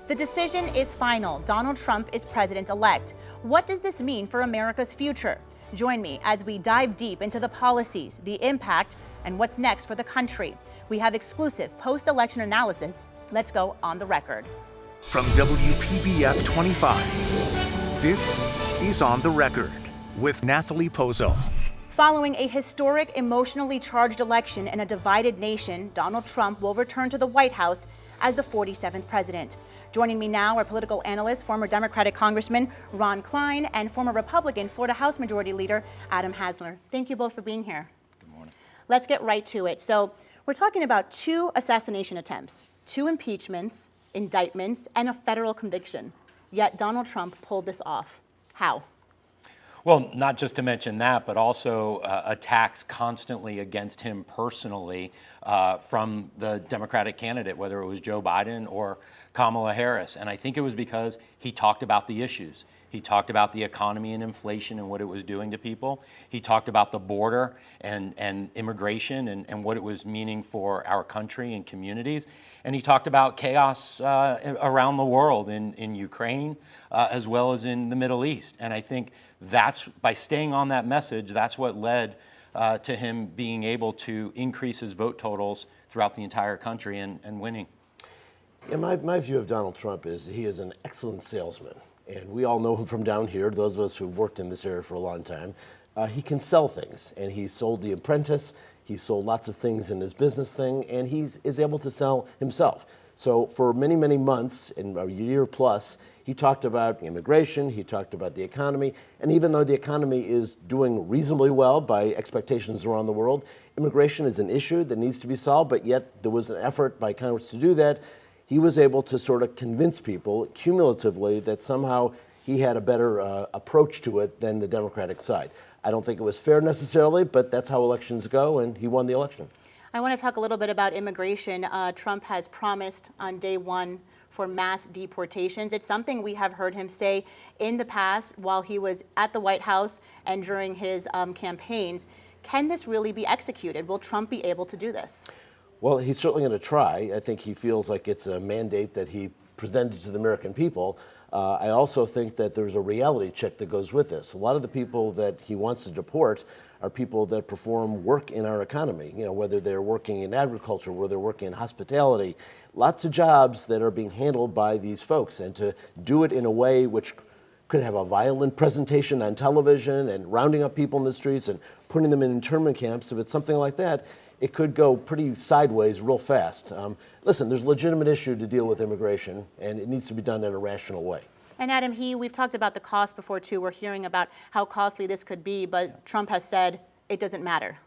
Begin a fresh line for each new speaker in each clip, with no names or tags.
The decision is final. Donald Trump is president-elect. What does this mean for America's future? Join me as we dive deep into the policies, the impact, and what's next for the country. We have exclusive post-election analysis. Let's go on the record.
From WPBF 25, this is On the Record with Nathalie Pozo.
Following a historic, emotionally charged election in a divided nation, Donald Trump will return to the White House as the 47th president. Joining me now are political analyst, former Democratic Congressman Ron Klein, and former Republican Florida House Majority Leader Adam Hasler. Thank you both for being here.
Good morning.
Let's get right to it. So we're talking about 2 assassination attempts, 2 impeachments, indictments, and a federal conviction. Yet Donald Trump pulled this off. How?
Well, not just to mention that, but also attacks constantly against him personally from the Democratic candidate, whether it was Joe Biden or Kamala Harris. And I think it was because he talked about the issues. He talked about the economy and inflation and what it was doing to people. He talked about the border and immigration and what it was meaning for our country and communities. And he talked about chaos around the world in Ukraine as well as in the Middle East. And I think that's, by staying on that message, that's what led to him being able to increase his vote totals throughout the entire country and winning.
Yeah, my view of Donald Trump is he is an excellent salesman. And we all know him from down here, those of us who've worked in this area for a long time. He can sell things, and he sold The Apprentice. He sold lots of things in his business thing, and he is able to sell himself. So for many, many months, in a year plus, he talked about immigration, he talked about the economy, and even though the economy is doing reasonably well by expectations around the world, immigration is an issue that needs to be solved, but yet there was an effort by Congress to do that. He was able to sort of convince people cumulatively that somehow he had a better approach to it than the Democratic side. I don't think it was fair necessarily, but that's how elections go, and he won the election.
I want to talk a little bit about immigration. Trump has promised on day one for mass deportations. It's something we have heard him say in the past while he was at the White House and during his campaigns. Can this really be executed? Will Trump be able to do this?
Well, he's certainly going to try. I think he feels like it's a mandate that he presented to the American people. I also think that there's a reality check that goes with this. A lot of the people that he wants to deport are people that perform work in our economy, you know, whether they're working in agriculture, whether they're working in hospitality, lots of jobs that are being handled by these folks. And to do it in a way which could have a violent presentation on television and rounding up people in the streets and putting them in internment camps, if it's something like that, it could go pretty sideways real fast. Listen, there's a legitimate issue to deal with immigration, and it needs to be done in a rational way.
And Adam, we've talked about the cost before too. We're hearing about how costly this could be, but Trump has said it doesn't matter.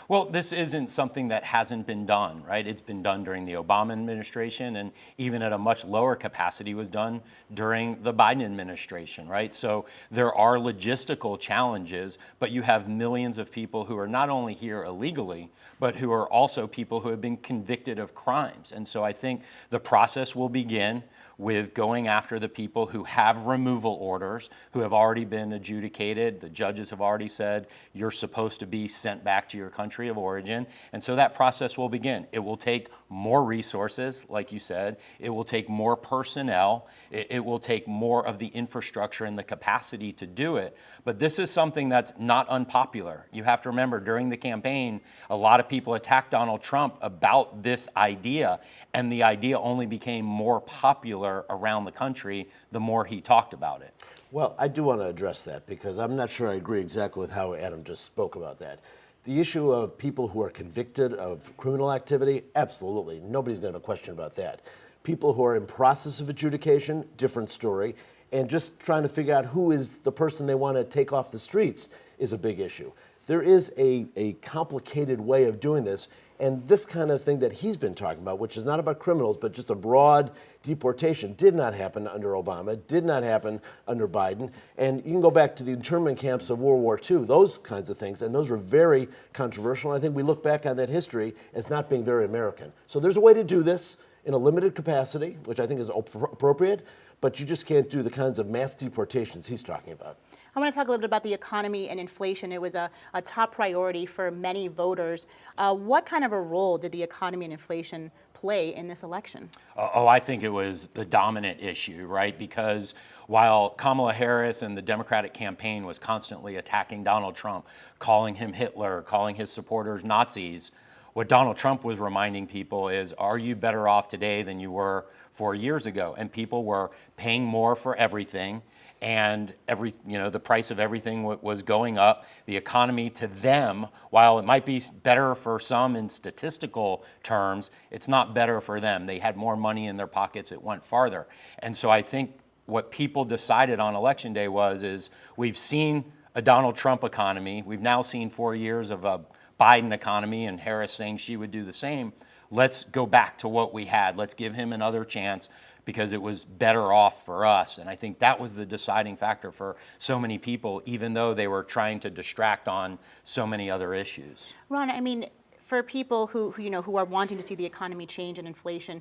Well, this isn't something that hasn't been done, right? It's been done during the Obama administration, and even at a much lower capacity was done during the Biden administration, right? So there are logistical challenges, but you have millions of people who are not only here illegally, but who are also people who have been convicted of crimes. And so I think the process will begin with going after the people who have removal orders, who have already been adjudicated. The judges have already said you're supposed to be sent back to your country of origin. And so that process will begin. It will take more resources, like you said. It will take more personnel. It will take more of the infrastructure and the capacity to do it. But this is something that's not unpopular. You have to remember, during the campaign, a lot of people attacked Donald Trump about this idea, and the idea only became more popular around the country the more he talked about it.
Well, I do want to address that because I'm not sure I agree exactly with how Adam just spoke about that. The issue of people who are convicted of criminal activity, absolutely. Nobody's going to have a question about that. People who are in process of adjudication, different story. And just trying to figure out who is the person they want to take off the streets is a big issue. There is a complicated way of doing this. And this kind of thing that he's been talking about, which is not about criminals, but just a broad deportation, did not happen under Obama, did not happen under Biden. And you can go back to the internment camps of World War II, those kinds of things, and those were very controversial. And I think we look back on that history as not being very American. So there's a way to do this in a limited capacity, which I think is appropriate, but you just can't do the kinds of mass deportations he's talking about.
I want to talk a little bit about the economy and inflation. It was a top priority for many voters. What kind of a role did the economy and inflation play play in this election?
Oh, I think it was the dominant issue, right? Because while Kamala Harris and the Democratic campaign was constantly attacking Donald Trump, calling him Hitler, calling his supporters Nazis, what Donald Trump was reminding people is, are you better off today than you were 4 years ago? And people were paying more for everything, and the price of everything was going up. The economy to them, while it might be better for some in statistical terms, it's not better for them. They had more money in their pockets, it went farther. And so I think what people decided on Election Day is we've seen a Donald Trump economy. We've now seen 4 years of a Biden economy, and Harris saying she would do the same. Let's go back to what we had. Let's give him another chance because it was better off for us. And I think that was the deciding factor for so many people, even though they were trying to distract on so many other issues.
Ron, I mean, for people who are wanting to see the economy change and inflation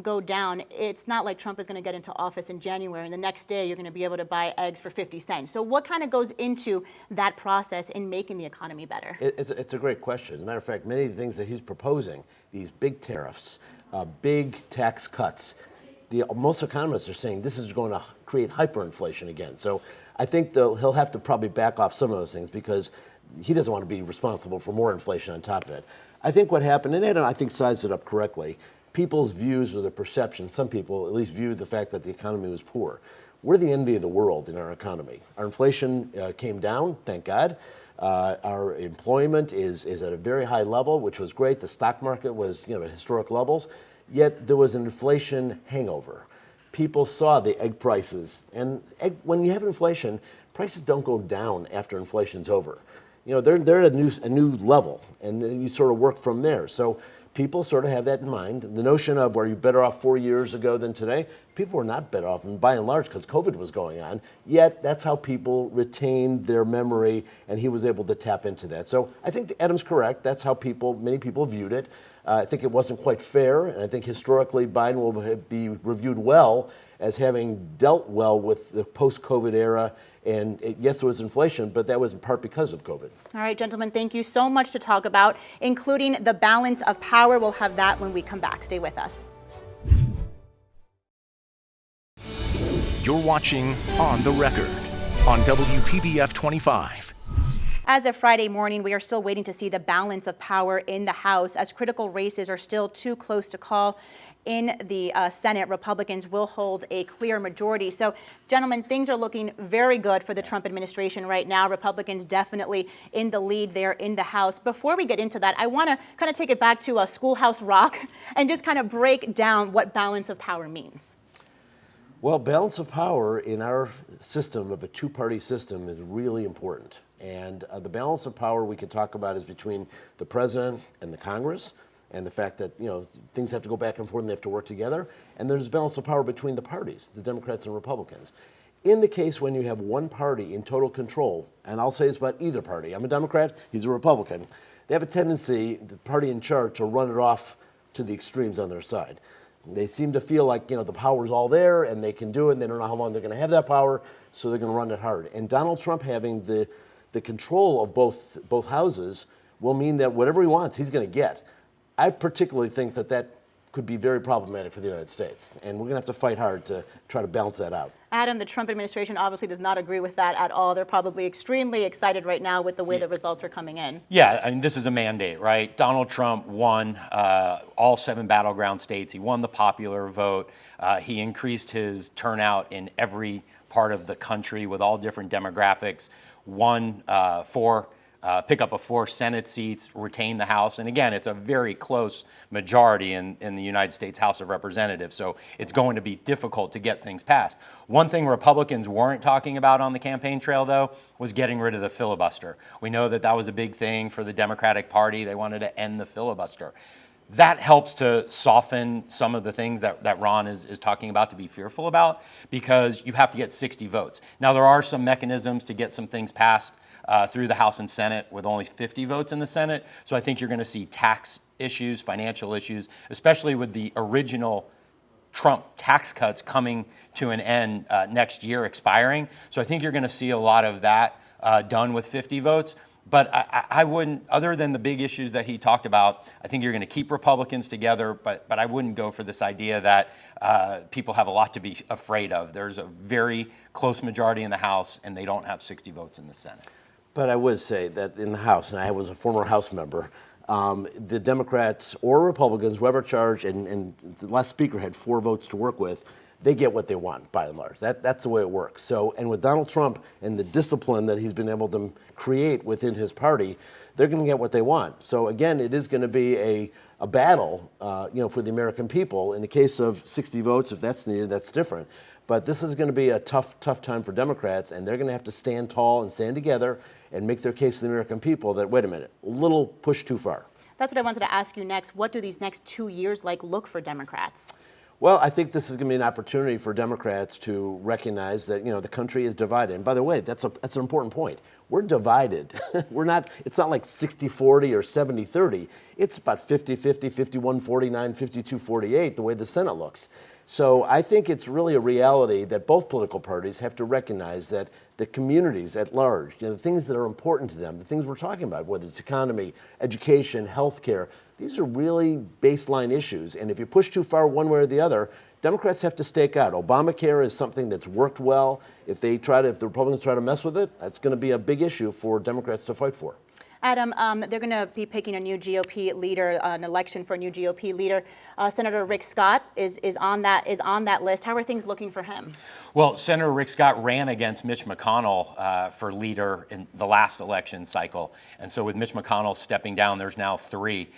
go down, it's not like Trump is going to get into office in January and the next day you're going to be able to buy eggs for 50 cents. So what kind of goes into that process in making the economy better?
It's a great question. As a matter of fact, many of the things that he's proposing, these big tariffs, big tax cuts, most economists are saying this is going to create hyperinflation again. So I think he'll have to probably back off some of those things because he doesn't want to be responsible for more inflation on top of it. I think what happened, and Adam, I think, sized it up correctly, people's views or their perception, some people at least viewed the fact that the economy was poor. We're the envy of the world in our economy. Our inflation came down, thank God. Our employment is at a very high level, which was great. The stock market was at historic levels, yet there was an inflation hangover. People saw the egg prices, and when you have inflation, prices don't go down after inflation's over. They're at a new level, and then you sort of work from there. So people sort of have that in mind. The notion of were you better off 4 years ago than today? People were not better off, and by and large, because COVID was going on. Yet that's how people retained their memory, and he was able to tap into that. So I think Adam's correct. That's how many people viewed it. I think it wasn't quite fair, and I think historically Biden will be reviewed well as having dealt well with the post-COVID era. And yes, there was inflation, but that was in part because of COVID.
All right, gentlemen, thank you so much to talk about, including the balance of power. We'll have that when we come back. Stay with us.
You're watching On the Record on WPBF 25.
As of Friday morning, we are still waiting to see the balance of power in the House, as critical races are still too close to call. In the Senate, Republicans will hold a clear majority. So, gentlemen, things are looking very good for the Trump administration right now. Republicans definitely in the lead there in the House. Before we get into that, I want to kind of take it back to Schoolhouse Rock and just kind of break down what balance of power means.
Well, balance of power in our system of a two-party system is really important. And the balance of power we could talk about is between the president and the Congress, and the fact that things have to go back and forth and they have to work together. And there's balance of power between the parties, the Democrats and Republicans. In the case when you have one party in total control, and I'll say it's about either party. I'm a Democrat, he's a Republican. They have a tendency, the party in charge, to run it off to the extremes on their side. They seem to feel like the power's all there and they can do it, and they don't know how long they're going to have that power, so they're going to run it hard. And Donald Trump having the control of both houses will mean that whatever he wants, he's going to get. I particularly think that could be very problematic for the United States, and we're going to have to fight hard to try to balance that out.
Adam, the Trump administration obviously does not agree with that at all. They're probably extremely excited right now with the way the results are coming in.
Yeah, I mean, this is a mandate, right? Donald Trump won all 7 battleground states. He won the popular vote. He increased his turnout in every part of the country with all different demographics. Won pick up 4 Senate seats, retain the House. And again, it's a very close majority in the United States House of Representatives, so it's going to be difficult to get things passed. One thing Republicans weren't talking about on the campaign trail, though, was getting rid of the filibuster. We know that was a big thing for the Democratic Party. They wanted to end the filibuster. That helps to soften some of the things that Ron is talking about to be fearful about, because you have to get 60 votes. Now, there are some mechanisms to get some things passed through the House and Senate with only 50 votes in the Senate. So I think you're going to see tax issues, financial issues, especially with the original Trump tax cuts coming to an end next year, expiring. So I think you're going to see a lot of that done with 50 votes. But I wouldn't, other than the big issues that he talked about, I think you're going to keep Republicans together, but I wouldn't go for this idea that people have a lot to be afraid of. There's a very close majority in the House, and they don't have 60 votes in the Senate.
But I would say that in the House, and I was a former House member, the Democrats or Republicans, whoever charged, and the last speaker had 4 votes to work with, they get what they want, by and large. That's the way it works. So, and with Donald Trump and the discipline that he's been able to create within his party, they're going to get what they want. So again, it is going to be a battle, for the American people. In the case of 60 votes, if that's needed, that's different. But this is going to be a tough time for Democrats, and they're going to have to stand tall and stand together and make their case to the American people that, wait a minute, a little push too far.
That's what I wanted to ask you next. What do these next 2 years look for Democrats?
Well, I think this is going to be an opportunity for Democrats to recognize that, the country is divided. And by the way, that's an important point. We're divided. It's not like 60-40 or 70-30. It's about 50-50, 51-49, 52-48, the way the Senate looks. So I think it's really a reality that both political parties have to recognize that the communities at large, the things that are important to them, the things we're talking about, whether it's economy, education, healthcare, these are really baseline issues. And if you push too far one way or the other, Democrats have to stake out. Obamacare is something that's worked well. If the Republicans try to mess with it, that's going to be a big issue for Democrats to fight for.
Adam, they're going to be picking a new GOP leader, an election for a new GOP leader. Senator Rick Scott is on that list. How are things looking for him?
Well, Senator Rick Scott ran against Mitch McConnell for leader in the last election cycle. And so with Mitch McConnell stepping down, there's now 3.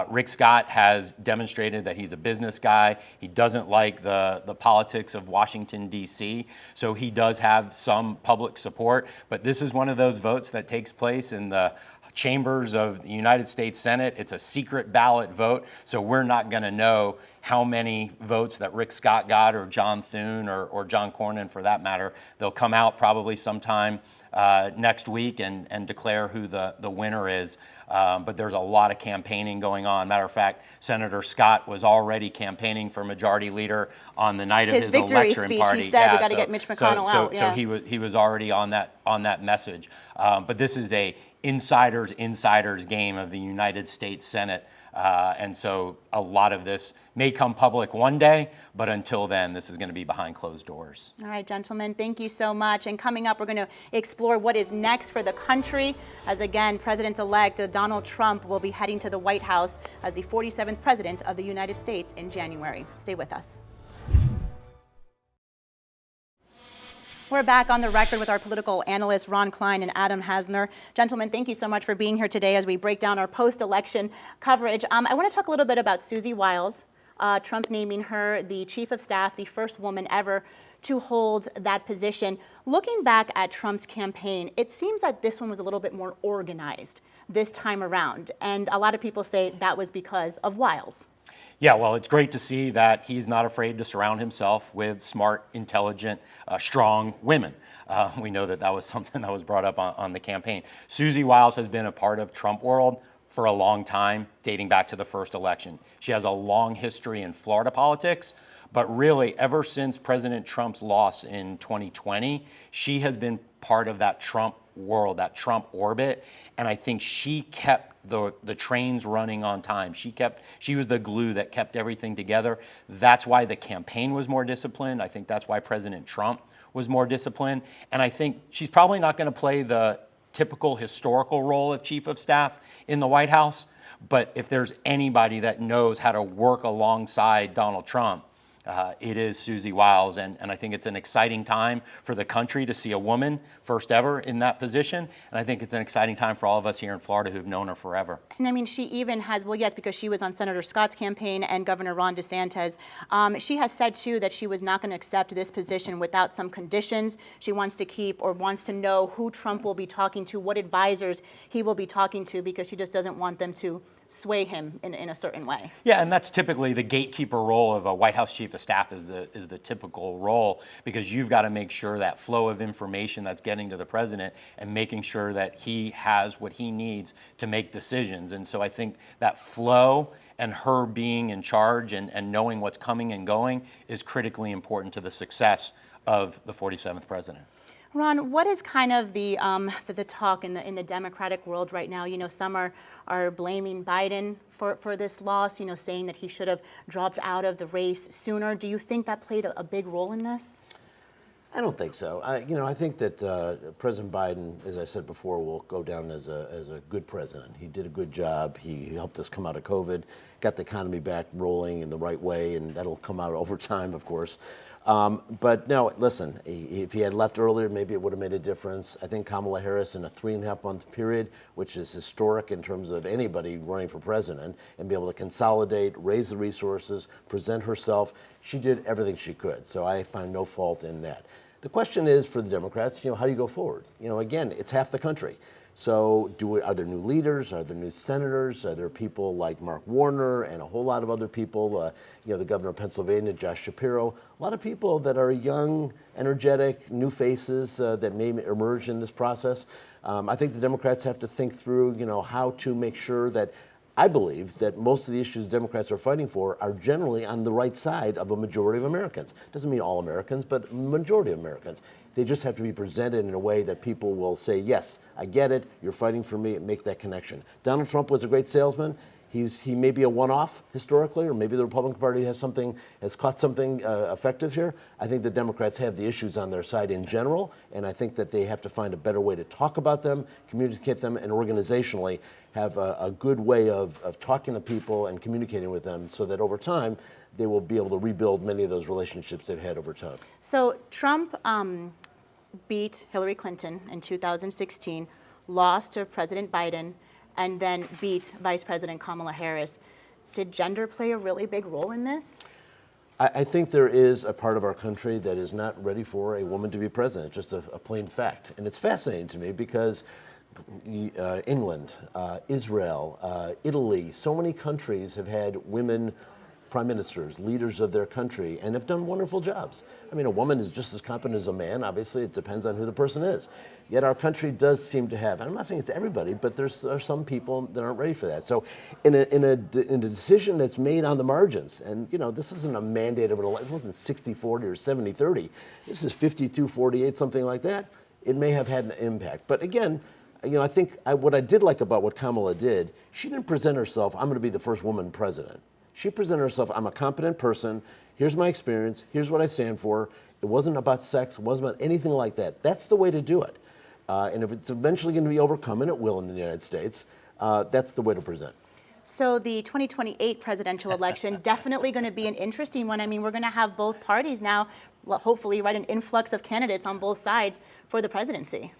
Rick Scott has demonstrated that he's a business guy. He doesn't like the politics of Washington, D.C., so he does have some public support. But this is one of those votes that takes place in the chambers of the United States Senate. It's a secret ballot vote, so we're not going to know how many votes that Rick Scott got, or John Thune, or John Cornyn for that matter. They'll come out probably sometime next week and declare who the winner is. But there's a lot of campaigning going on. Matter of fact, Senator Scott was already campaigning for majority leader on the night of his election party.
He said we got to get Mitch McConnell out.
So he was already on that message. But this is a insiders game of the United States Senate. And so a lot of this may come public one day, but until then, this is going to be behind closed doors.
All right, gentlemen, thank you so much. And coming up, we're going to explore what is next for the country, as again, President-elect Donald Trump will be heading to the White House as the 47th President of the United States in January. Stay with us. We're back on the record with our political analysts, Ron Klein and Adam Hasner. Gentlemen, thank you so much for being here today as we break down our post-election coverage. I want to talk a little bit about Susie Wiles, Trump naming her the chief of staff, the first woman ever to hold that position. Looking back at Trump's campaign, it seems that this one was a little bit more organized this time around. And a lot of people say that was because of Wiles.
Yeah, well, it's great to see that he's not afraid to surround himself with smart, intelligent, strong women. We know that was something that was brought up on the campaign. Susie Wiles has been a part of Trump world for a long time, dating back to the first election. She has a long history in Florida politics, but really ever since President Trump's loss in 2020, she has been part of that Trump world, that Trump orbit, and I think she kept the trains running on time. She was the glue that kept everything together. That's why the campaign was more disciplined. I think that's why President Trump was more disciplined. And I think she's probably not going to play the typical historical role of chief of staff in the White House. But if there's anybody that knows how to work alongside Donald Trump, it is Susie Wiles, and I think it's an exciting time for the country to see a woman, first ever, in that position, and I think it's an exciting time for all of us here in Florida who've known her forever.
And I mean, she even has, well, yes, because she was on Senator Scott's campaign and Governor Ron DeSantis. She has said, too, that she was not going to accept this position without some conditions. She wants to keep or wants to know who Trump will be talking to, what advisors he will be talking to, because she just doesn't want them to sway him in a certain way.
Yeah, and that's typically the gatekeeper role of a White House chief of staff is the typical role, because you've got to make sure that flow of information that's getting to the president and making sure that he has what he needs to make decisions. And so I think that flow and her being in charge and knowing what's coming and going is critically important to the success of the 47th president.
Ron, what is kind of the talk in the Democratic world right now? You know, some are blaming Biden for this loss, you know, saying that he should have dropped out of the race sooner. Do you think that played a big role in this?
I don't think so. I think that President Biden, as I said before, will go down as a good president. He did a good job. He helped us come out of COVID, got the economy back rolling in the right way, and that'll come out over time, of course. But no, listen, if he had left earlier, maybe it would have made a difference. I think Kamala Harris in a 3.5-month period, which is historic in terms of anybody running for president, and be able to consolidate, raise the resources, present herself, she did everything she could. So I find no fault in that. The question is for the Democrats, how do you go forward? Again, it's half the country. So are there new leaders? Are there new senators? Are there people like Mark Warner and a whole lot of other people, the governor of Pennsylvania, Josh Shapiro, a lot of people that are young, energetic, new faces that may emerge in this process. I think the Democrats have to think through, how to make sure that I believe that most of the issues Democrats are fighting for are generally on the right side of a majority of Americans. Doesn't mean all Americans, but majority of Americans. They just have to be presented in a way that people will say, yes, I get it, you're fighting for me, and make that connection. Donald Trump was a great salesman. He may be a one-off historically, or maybe the Republican Party has caught something effective here. I think the Democrats have the issues on their side in general, and I think that they have to find a better way to talk about them, communicate them, and organizationally have a good way of talking to people and communicating with them so that over time they will be able to rebuild many of those relationships they've had over time.
So Trump beat Hillary Clinton in 2016, lost to President Biden, and then beat Vice President Kamala Harris. Did gender play a really big role in this?
I think there is a part of our country that is not ready for a woman to be president, just a plain fact. And it's fascinating to me because England, Israel, Italy, so many countries have had women prime ministers, leaders of their country, and have done wonderful jobs. I mean, a woman is just as competent as a man. Obviously, it depends on who the person is. Yet our country does seem to have, and I'm not saying it's everybody, but there are some people that aren't ready for that. So in a decision that's made on the margins, and this isn't a mandate of it wasn't 60-40 or 70-30. This is 52-48, something like that. It may have had an impact. But again, I think what I did like about what Kamala did, she didn't present herself, I'm going to be the first woman president. She presented herself, I'm a competent person, here's my experience, here's what I stand for. It wasn't about sex, it wasn't about anything like that. That's the way to do it. And if it's eventually going to be overcome, and it will in the United States, that's the way to present.
So the 2028 presidential election, definitely going to be an interesting one. I mean, we're going to have both parties now, hopefully, an influx of candidates on both sides for the presidency.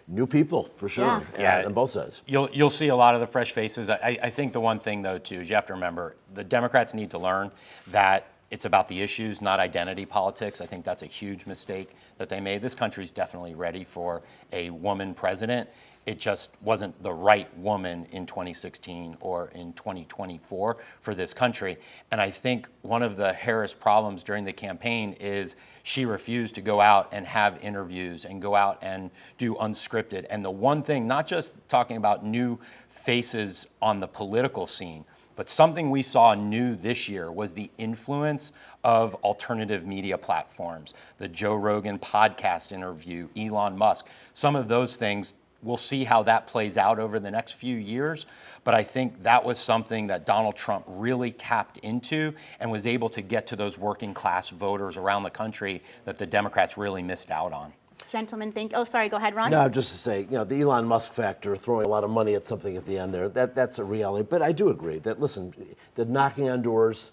New people, for sure, on both sides.
You'll see a lot of the fresh faces. I think the one thing, though, too, is you have to remember, the Democrats need to learn that it's about the issues, not identity politics. I think that's a huge mistake that they made. This country's definitely ready for a woman president. It just wasn't the right woman in 2016 or in 2024 for this country. And I think one of the Harris problems during the campaign is she refused to go out and have interviews and go out and do unscripted. And the one thing, not just talking about new faces on the political scene, but something we saw new this year was the influence of alternative media platforms, the Joe Rogan podcast interview, Elon Musk, some of those things. We'll see how that plays out over the next few years. But I think that was something that Donald Trump really tapped into and was able to get to those working class voters around the country that the Democrats really missed out on.
Gentlemen, oh, sorry, go ahead, Ron.
No, just to say, the Elon Musk factor, throwing a lot of money at something at the end there, that's a reality. But I do agree that, listen, the knocking on doors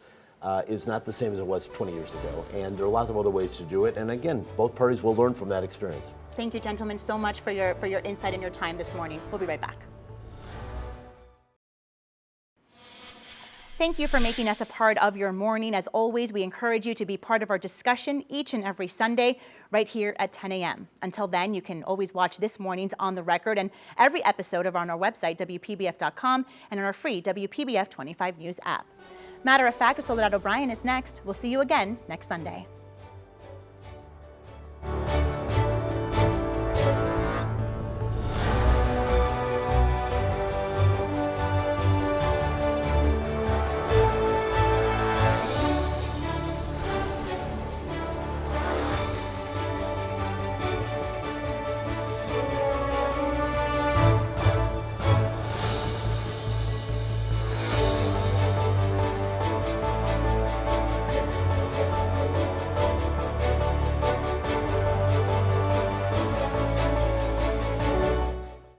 is not the same as it was 20 years ago. And there are lots of other ways to do it. And again, both parties will learn from that experience.
Thank you, gentlemen, so much for your insight and your time this morning. We'll be right back. Thank you for making us a part of your morning. As always, we encourage you to be part of our discussion each and every Sunday right here at 10 a.m. Until then, you can always watch this morning's On the Record and every episode on our website, WPBF.com, and on our free WPBF 25 News app. Matter of fact, Soledad O'Brien is next. We'll see you again next Sunday.